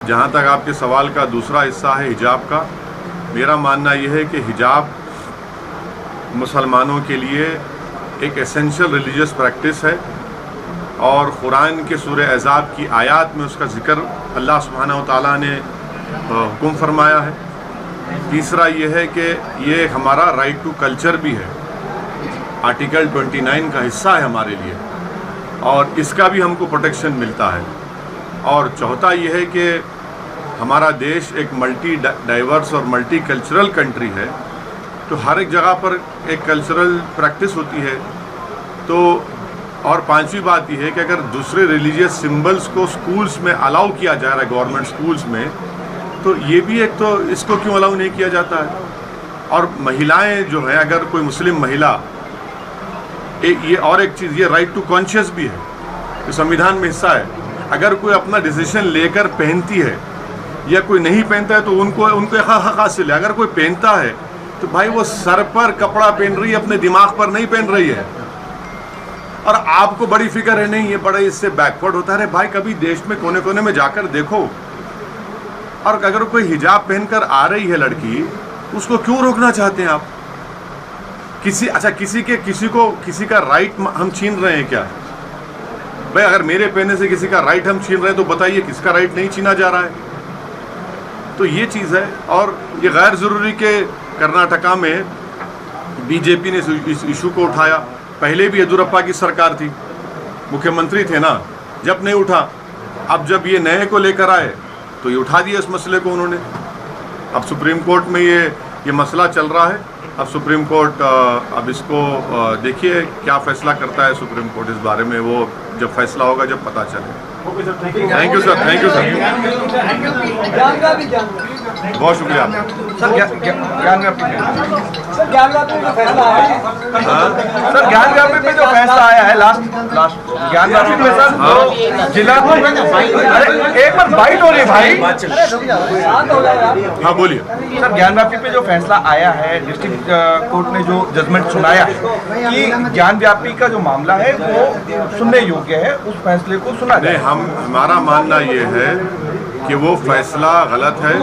जहाँ तक आपके सवाल का दूसरा हिस्सा है हिजाब का, मेरा मानना यह है कि हिजाब मुसलमानों के लिए एक एसेंशियल रिलीजियस प्रैक्टिस है और कुरान के सूरह अहज़ाब की आयत में उसका जिक्र अल्लाह सुब्हानहू व तआला ने हुक्म फरमाया है। तीसरा यह है कि ये हमारा राइट टू कल्चर भी है, आर्टिकल 29 का हिस्सा है हमारे लिए और इसका भी हमको प्रोटेक्शन मिलता है। और चौथा यह है कि हमारा देश एक मल्टी डाइवर्स और मल्टी कल्चरल कंट्री है, तो हर एक जगह पर एक कल्चरल प्रैक्टिस होती है। तो और पांचवी बात यह है कि अगर दूसरे रिलीजियस सिंबल्स को स्कूल्स में अलाउ किया जा रहा है, गवर्नमेंट स्कूल्स में, तो ये भी एक, तो इसको क्यों अलाउ नहीं किया जाता है। और महिलाएं जो हैं, अगर कोई मुस्लिम महिला, ये और एक चीज़, ये राइट टू कॉन्शियस भी है, तो संविधान में हिस्सा है। अगर कोई अपना डिसीजन लेकर पहनती है या कोई नहीं पहनता है तो उनको हक हासिल है। अगर कोई पहनता है तो भाई वो सर पर कपड़ा पहन रही है, अपने दिमाग पर नहीं पहन रही है। और आपको बड़ी फिक्र है, नहीं ये बड़ा इससे बैकवर्ड होता है। भाई कभी देश में कोने कोने में जाकर देखो, और अगर कोई हिजाब पहनकर आ रही है लड़की, उसको क्यों रोकना चाहते हैं आप? किसी का राइट हम छीन रहे हैं क्या? भाई अगर मेरे पहने से किसी का राइट हम छीन रहे हैं तो बताइए किसका राइट नहीं छीना जा रहा है? तो ये चीज़ है। और ये गैर ज़रूरी के कर्नाटका में बीजेपी ने इस इशू को उठाया। पहले भी येदियुरप्पा की सरकार थी, मुख्यमंत्री थे ना, जब नहीं उठा। अब जब ये नए को लेकर आए तो ये उठा दिया इस मसले को उन्होंने। अब सुप्रीम कोर्ट में ये मसला चल रहा है। अब सुप्रीम कोर्ट अब इसको देखिए क्या फैसला करता है सुप्रीम कोर्ट इस बारे में। वो जब फैसला होगा जब पता चलेगा। Thank you sir, thank you sir, बहुत शुक्रिया सर। ज्ञानव्यापी पे जो फैसला आया है लास्ट ज्ञानव्यापी में सर, जिला अरे एक बार बाइट हो रही भाई। हाँ बोलिए सर। ज्ञानव्यापी पे जो फैसला आया है, डिस्ट्रिक्ट कोर्ट ने जो जजमेंट सुनाया है कि ज्ञानव्यापी का जो मामला है वो सुनने योग्य है, उस फैसले को सुना जाए। हमारा मानना ये है कि वो फैसला गलत है,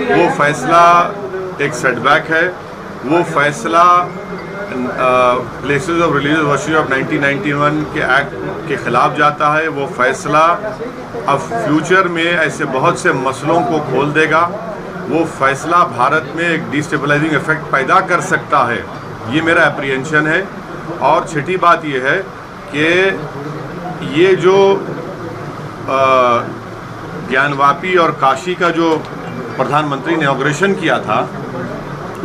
वो फैसला एक सेटबैक है, वो फैसला places of religious worship of 1991 के एक्ट के खिलाफ जाता है। वो फैसला अब फ्यूचर में ऐसे बहुत से मसलों को खोल देगा। वो फैसला भारत में एक डिस्टेबलाइजिंग इफेक्ट पैदा कर सकता है, ये मेरा एप्रीहेंशन है। और छठी बात ये है कि ये जो ज्ञानवापी और काशी का जो प्रधानमंत्री ने इनॉग्रेशन किया था,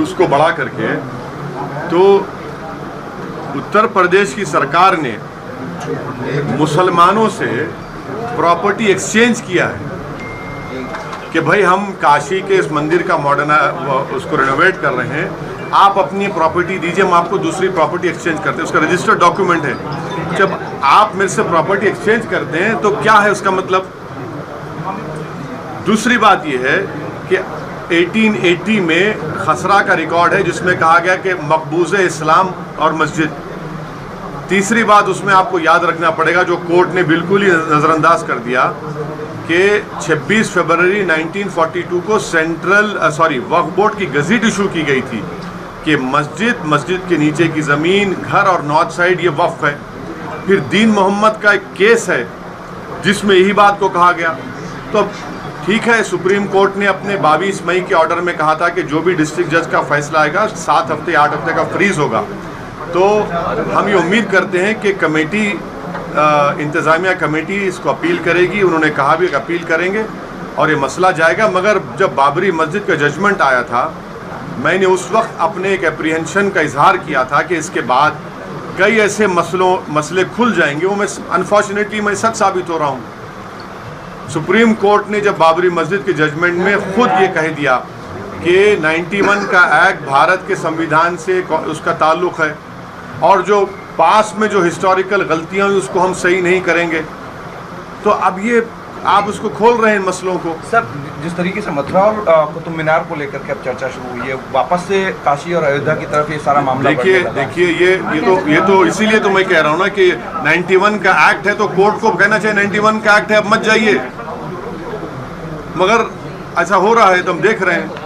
उसको बढ़ा करके, तो उत्तर प्रदेश की सरकार ने मुसलमानों से प्रॉपर्टी एक्सचेंज किया है कि भाई हम काशी के इस मंदिर का मॉडर्न उसको रिनोवेट कर रहे हैं, आप अपनी प्रॉपर्टी दीजिए, हम आपको दूसरी प्रॉपर्टी एक्सचेंज करते हैं। उसका रजिस्टर्ड डॉक्यूमेंट है। जब आप मेरे से प्रॉपर्टी एक्सचेंज करते हैं तो क्या है उसका मतलब? दूसरी बात यह है कि 1880 में खसरा का रिकॉर्ड है जिसमें कहा गया कि मकबूज़े इस्लाम और मस्जिद। तीसरी बात उसमें आपको याद रखना पड़ेगा, जो कोर्ट ने बिल्कुल ही नज़रअंदाज कर दिया, कि 26 फरवरी 1942 को वक्फ बोर्ड की गज़ट इशू की गई थी कि मस्जिद के नीचे की ज़मीन, घर और नॉर्थ साइड ये वक्फ है। फिर दीन मोहम्मद का एक केस है जिसमें यही बात को कहा गया। तो ठीक है, सुप्रीम कोर्ट ने अपने 22 मई के ऑर्डर में कहा था कि जो भी डिस्ट्रिक्ट जज का फैसला आएगा 7 हफ्ते 8 हफ्ते का फ्रीज होगा। तो हम ये उम्मीद करते हैं कि कमेटी, इंतज़ामिया कमेटी इसको अपील करेगी। उन्होंने कहा भी कि अपील करेंगे और ये मसला जाएगा। मगर जब बाबरी मस्जिद का जजमेंट आया था, मैंने उस वक्त अपने एक एप्रीहेंशन का इजहार किया था कि इसके बाद कई ऐसे मसले खुल जाएंगे। वो मैं अनफॉर्चुनेटली मैं सच साबित हो रहा हूँ। सुप्रीम कोर्ट ने जब बाबरी मस्जिद के जजमेंट में खुद ये कह दिया कि 91 का एक्ट भारत के संविधान से उसका ताल्लुक़ है और जो पास में जो हिस्टोरिकल गलतियाँ हुई उसको हम सही नहीं करेंगे, तो अब ये आप उसको खोल रहे हैं मसलों को। सर, जिस तरीके से मथुरा और कुतुब मीनार को लेकर के अब चर्चा शुरू हुई है, वापस से काशी और अयोध्या की तरफ ये सारा मामला देखिए ये तो इसीलिए तो मैं कह रहा हूँ ना कि 91 का एक्ट है तो कोर्ट को कहना चाहिए 91 का एक्ट है, अब मत जाइए। मगर ऐसा हो रहा है तो हम देख रहे हैं